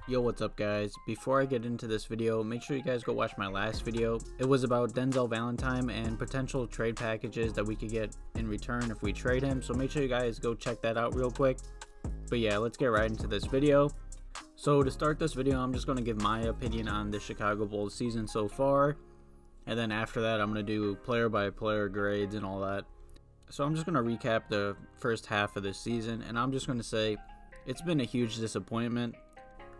Yo, what's up guys? Before I get into this video, make sure you guys go watch my last video. It was about Denzel Valentine and potential trade packages that we could get in return if we trade him, so make sure you guys go check that out real quick. But yeah, let's get right into this video. So to start this video, I'm just going to give my opinion on the Chicago Bulls season so far, and then after that I'm going to do player by player grades and all that. So I'm just going to recap the first half of this season, and I'm just going to say it's been a huge disappointment.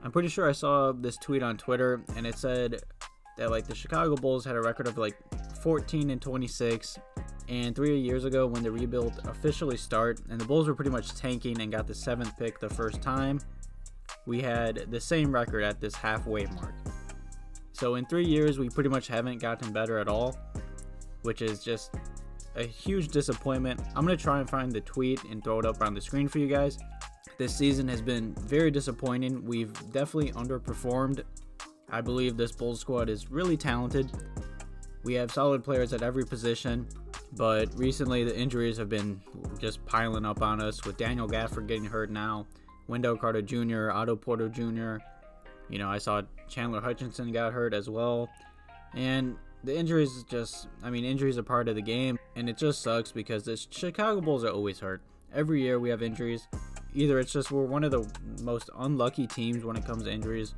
I'm pretty sure I saw this tweet on Twitter, and it said that like the Chicago Bulls had a record of like 14-26, and 3 years ago when the rebuild officially started and the Bulls were pretty much tanking and got the 7th pick the first time, we had the same record at this halfway mark. So in 3 years we pretty much haven't gotten better at all, which is just a huge disappointment. I'm going to try and find the tweet and throw it up on the screen for you guys. This season has been very disappointing. We've definitely underperformed. I believe this Bulls squad is really talented. We have solid players at every position, but recently the injuries have been just piling up on us, with Daniel Gafford getting hurt now, Wendell Jr, Otto Porter Jr. You know, I saw Chandler Hutchinson got hurt as well. And the injuries just, injuries are part of the game, and it just sucks because the Chicago Bulls are always hurt. Every year we have injuries. Either it's just we're one of the most unlucky teams when it comes to injuries,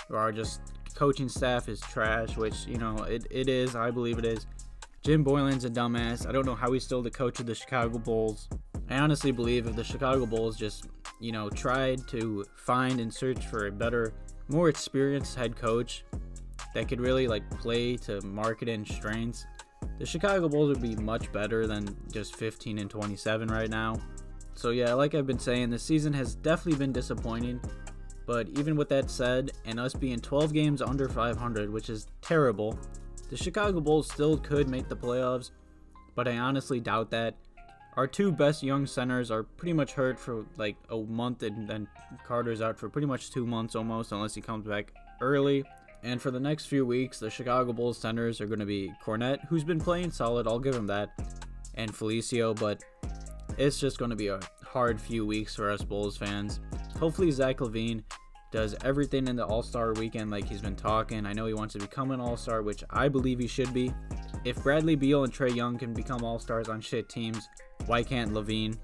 or our just coaching staff is trash, which, you know, it is. I believe it is. Jim Boylen's a dumbass. I don't know how he's still the coach of the Chicago Bulls. I honestly believe if the Chicago Bulls just, you know, tried to find and search for a better, more experienced head coach that could really like play to Markkanen strengths, the Chicago Bulls would be much better than just 15-27 right now. So yeah, like I've been saying, this season has definitely been disappointing. But even with that said, and us being 12 games under 500, which is terrible, the Chicago Bulls still could make the playoffs, but I honestly doubt that. Our two best young centers are pretty much hurt for like a month, and then Carter's out for pretty much 2 months almost, unless he comes back early. And for the next few weeks, the Chicago Bulls centers are going to be Cornett, who's been playing solid, I'll give him that, and Felicio, but it's just going to be a hard few weeks for us Bulls fans. Hopefully Zach LaVine does everything in the All-Star weekend like he's been talking. I know he wants to become an All-Star, which I believe he should be. If Bradley Beal and Trae Young can become All-Stars on shit teams, why can't LaVine?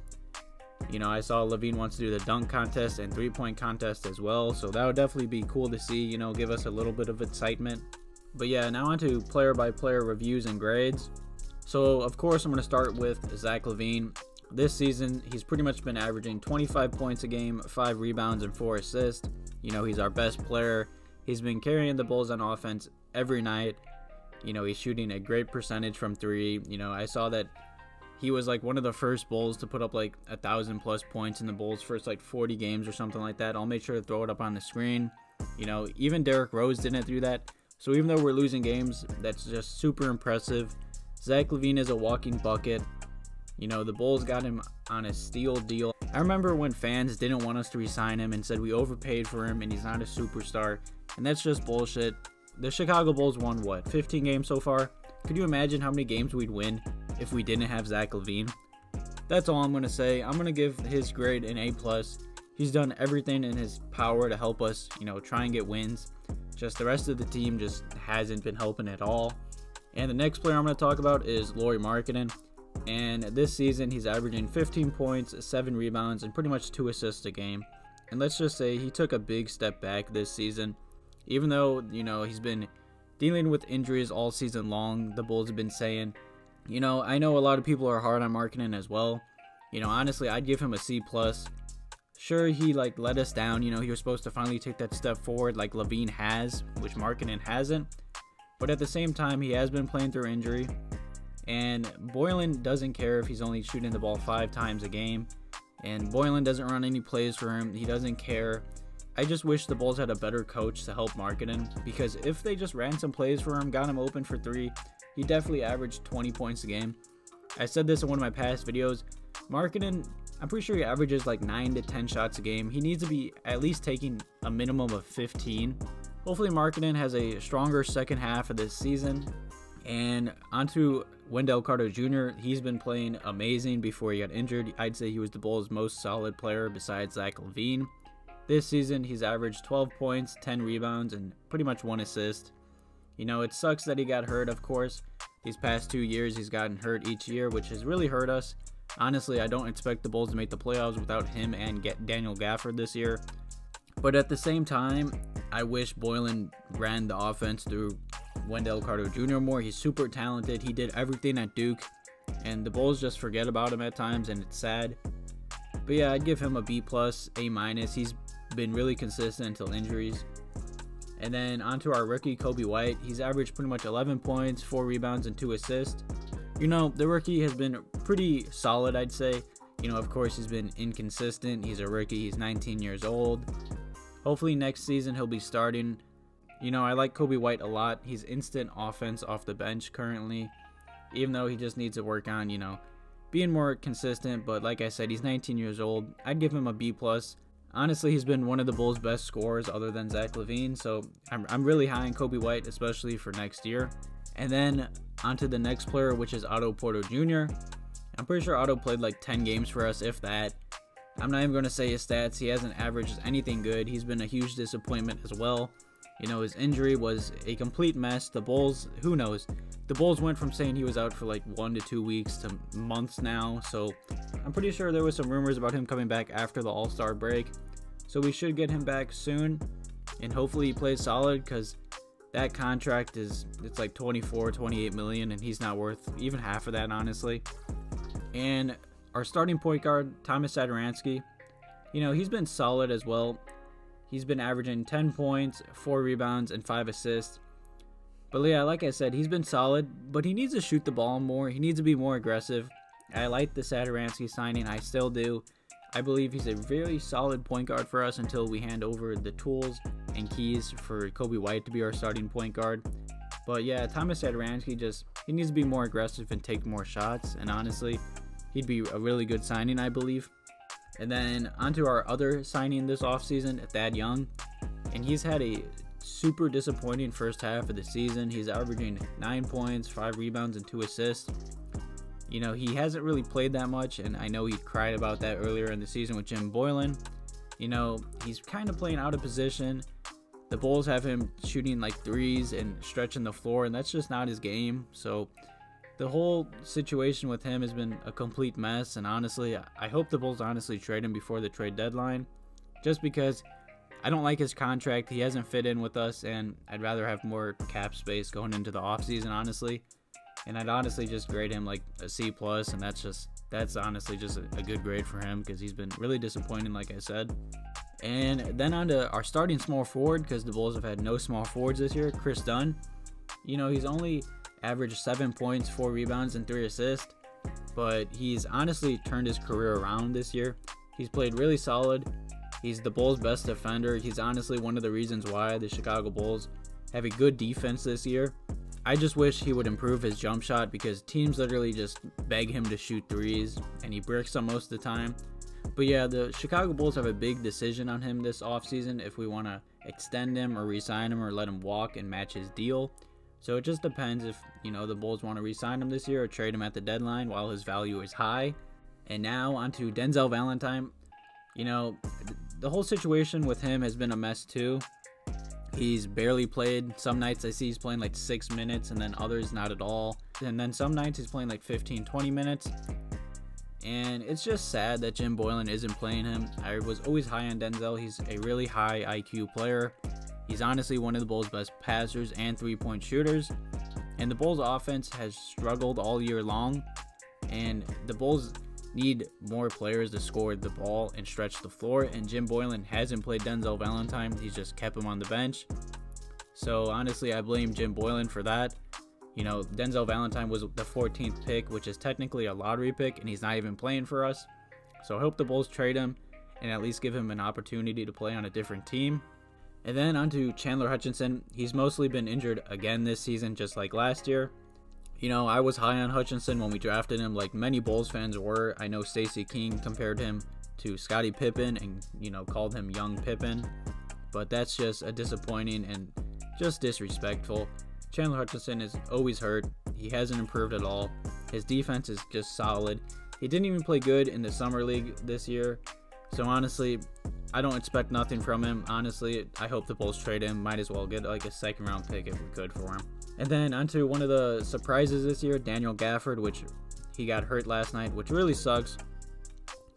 You know, I saw LaVine wants to do the dunk contest and three-point contest as well, so that would definitely be cool to see, you know, give us a little bit of excitement. But yeah, now on to player-by-player reviews and grades. So, of course, I'm going to start with Zach LaVine. This season, he's pretty much been averaging 25 points a game, 5 rebounds, and 4 assists. You know, he's our best player. He's been carrying the Bulls on offense every night. You know, he's shooting a great percentage from 3. You know, I saw that he was like one of the first Bulls to put up like 1,000+ points in the Bulls' first like 40 games or something like that. I'll make sure to throw it up on the screen. You know, even Derrick Rose didn't do that. So even though we're losing games, that's just super impressive. Zach LaVine is a walking bucket. You know, the Bulls got him on a steal deal. I remember when fans didn't want us to re-sign him and said we overpaid for him and he's not a superstar. And that's just bullshit. The Chicago Bulls won, what, 15 games so far? Could you imagine how many games we'd win if we didn't have Zach LaVine? That's all I'm going to say. I'm going to give his grade an A+. He's done everything in his power to help us, you know, try and get wins. Just the rest of the team just hasn't been helping at all. And the next player I'm going to talk about is Lauri Markkanen. And this season, he's averaging 15 points, 7 rebounds, and pretty much 2 assists a game. And let's just say he took a big step back this season. Even though, you know, he's been dealing with injuries all season long, the Bulls have been saying. You know, I know a lot of people are hard on Markkanen as well. You know, honestly, I'd give him a C+. Sure, he, like, let us down. You know, he was supposed to finally take that step forward like LaVine has, which Markkanen hasn't. But at the same time, he has been playing through injury. And Boylen doesn't care if he's only shooting the ball 5 times a game. And Boylen doesn't run any plays for him. He doesn't care. I just wish the Bulls had a better coach to help Markkanen, because if they just ran some plays for him, got him open for 3, he definitely averaged 20 points a game. I said this in one of my past videos. Markkanen, I'm pretty sure he averages like 9 to 10 shots a game. He needs to be at least taking a minimum of 15. Hopefully Markkanen has a stronger second half of this season. And onto Wendell Jr. He's been playing amazing before he got injured. I'd say he was the Bulls' most solid player besides Zach LaVine. This season, he's averaged 12 points, 10 rebounds, and pretty much 1 assist. You know, it sucks that he got hurt, of course. These past 2 years, he's gotten hurt each year, which has really hurt us. Honestly, I don't expect the Bulls to make the playoffs without him and Daniel Gafford this year. But at the same time, I wish Boylen ran the offense through Wendell Jr. more. He's super talented. He did everything at Duke, and the Bulls just forget about him at times, and it's sad. But yeah, I'd give him a B+, A-. He's been really consistent until injuries. And then onto our rookie, Coby White. He's averaged pretty much 11 points, 4 rebounds, and 2 assists. You know, the rookie has been pretty solid, I'd say. You know, of course, he's been inconsistent. He's a rookie. He's 19 years old. Hopefully next season he'll be starting. You know, I like Coby White a lot. He's instant offense off the bench currently, even though he just needs to work on, you know, being more consistent. But like I said, he's 19 years old. I'd give him a B+. Honestly, he's been one of the Bulls' best scorers other than Zach LaVine, so I'm really high on Coby White, especially for next year. And then onto the next player, which is Otto Porter Jr. I'm pretty sure Otto played like 10 games for us, if that. I'm not even going to say his stats. He hasn't averaged anything good. He's been a huge disappointment as well. You know, his injury was a complete mess. The Bulls, who knows? The Bulls went from saying he was out for like 1 to 2 weeks to months now. So I'm pretty sure there was some rumors about him coming back after the All-Star break. So we should get him back soon. And hopefully he plays solid, because that contract it's like 28 million, and he's not worth even half of that, honestly. And our starting point guard, Tomas Satoransky, you know, he's been solid as well. He's been averaging 10 points, 4 rebounds, and 5 assists. But yeah, like I said, he's been solid, but he needs to shoot the ball more. He needs to be more aggressive. I like the Satoransky signing. I still do. I believe he's a very solid point guard for us until we hand over the tools and keys for Coby White to be our starting point guard. But yeah, Tomas Satoransky, he needs to be more aggressive and take more shots. And honestly, he'd be a really good signing, I believe. And then onto our other signing this offseason, Thad Young. And he's had a super disappointing first half of the season. He's averaging 9 points, 5 rebounds, and 2 assists. You know, he hasn't really played that much, and I know he cried about that earlier in the season with Jim Boylen. You know, he's kind of playing out of position. The Bulls have him shooting like threes and stretching the floor, and that's just not his game. So the whole situation with him has been a complete mess, and honestly, I hope the Bulls honestly trade him before the trade deadline, just because I don't like his contract. He hasn't fit in with us, and I'd rather have more cap space going into the offseason, honestly. And I'd honestly just grade him like a C+, and that's honestly just a good grade for him, because he's been really disappointing, like I said. And then on to our starting small forward, because the Bulls have had no small forwards this year, Kris Dunn. You know, he's only averaged 7 points, 4 rebounds, and 3 assists, but he's honestly turned his career around this year. He's played really solid. He's the Bulls' best defender. He's honestly one of the reasons why the Chicago Bulls have a good defense this year. I just wish he would improve his jump shot, because teams literally just beg him to shoot threes, and he bricks them most of the time. But yeah, the Chicago Bulls have a big decision on him this offseason, if we want to extend him or re-sign him or let him walk and match his deal. So it just depends if, you know, the Bulls want to re-sign him this year or trade him at the deadline while his value is high. And now onto Denzel Valentine. You know, the whole situation with him has been a mess too. He's barely played. Some nights I see he's playing like 6 minutes, and then others not at all. And then some nights he's playing like 15-20 minutes. And it's just sad that Jim Boylen isn't playing him. I was always high on Denzel. He's a really high IQ player. He's honestly one of the Bulls' best passers and three-point shooters. And the Bulls' offense has struggled all year long. And the Bulls need more players to score the ball and stretch the floor. And Jim Boylen hasn't played Denzel Valentine. He's just kept him on the bench. So honestly, I blame Jim Boylen for that. You know, Denzel Valentine was the 14th pick, which is technically a lottery pick, and he's not even playing for us. So I hope the Bulls trade him and at least give him an opportunity to play on a different team. And then on to Chandler Hutchinson. He's mostly been injured again this season, just like last year. You know, I was high on Hutchinson when we drafted him, like many Bulls fans were. I know Stacey King compared him to Scottie Pippen and, you know, called him Young Pippen. But that's just a disappointing and just disrespectful. Chandler Hutchinson is always hurt. He hasn't improved at all. His defense is just solid. He didn't even play good in the summer league this year. So honestly, I don't expect nothing from him, honestly. I hope the Bulls trade him. Might as well get like a second round pick if we could for him. And then onto one of the surprises this year, Daniel Gafford, which he got hurt last night, which really sucks.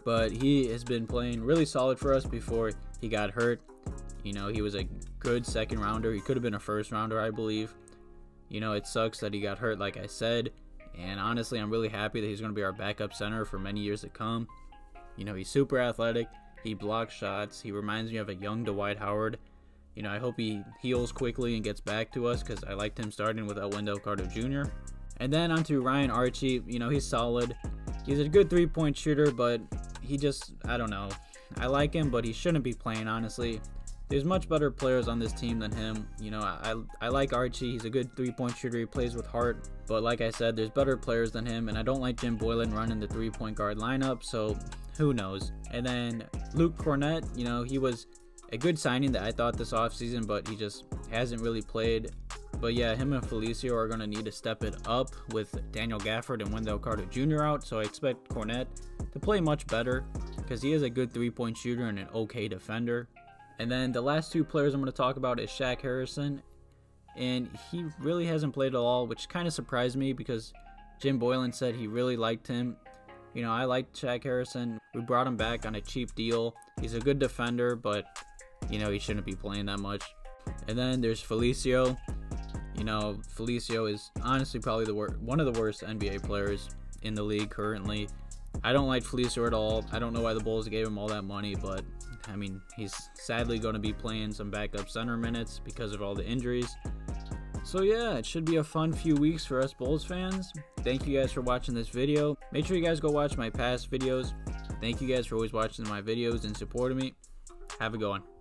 But he has been playing really solid for us before he got hurt. You know, he was a good second rounder. He could have been a first rounder, I believe. You know, it sucks that he got hurt, like I said. And honestly, I'm really happy that he's going to be our backup center for many years to come. You know, he's super athletic. He blocks shots. He reminds me of a young Dwight Howard. You know, I hope he heals quickly and gets back to us because I liked him starting without Wendell Jr. And then onto Ryan Archie. You know, he's solid. He's a good three-point shooter, but he just, I don't know. I like him, but he shouldn't be playing, honestly. There's much better players on this team than him. You know, I like Archie. He's a good three-point shooter. He plays with heart. But like I said, there's better players than him. And I don't like Jim Boylen running the three-point guard lineup. So who knows? And then Luke Kornet, you know, he was a good signing that I thought this offseason, but he just hasn't really played. But yeah, him and Felicio are going to need to step it up with Daniel Gafford and Wendell Jr. out. So I expect Cornett to play much better because he is a good three-point shooter and an okay defender. And then the last two players I'm going to talk about is Shaq Harrison. And he really hasn't played at all, which kind of surprised me because Jim Boylen said he really liked him. You know, I liked Shaq Harrison. We brought him back on a cheap deal. He's a good defender, but, you know, he shouldn't be playing that much. And then there's Felicio. You know, Felicio is honestly probably one of the worst NBA players in the league currently. I don't like Felicio at all. I don't know why the Bulls gave him all that money, but I mean, he's sadly going to be playing some backup center minutes because of all the injuries. So yeah, it should be a fun few weeks for us Bulls fans. Thank you guys for watching this video. Make sure you guys go watch my past videos. Thank you guys for always watching my videos and supporting me. Have a good one.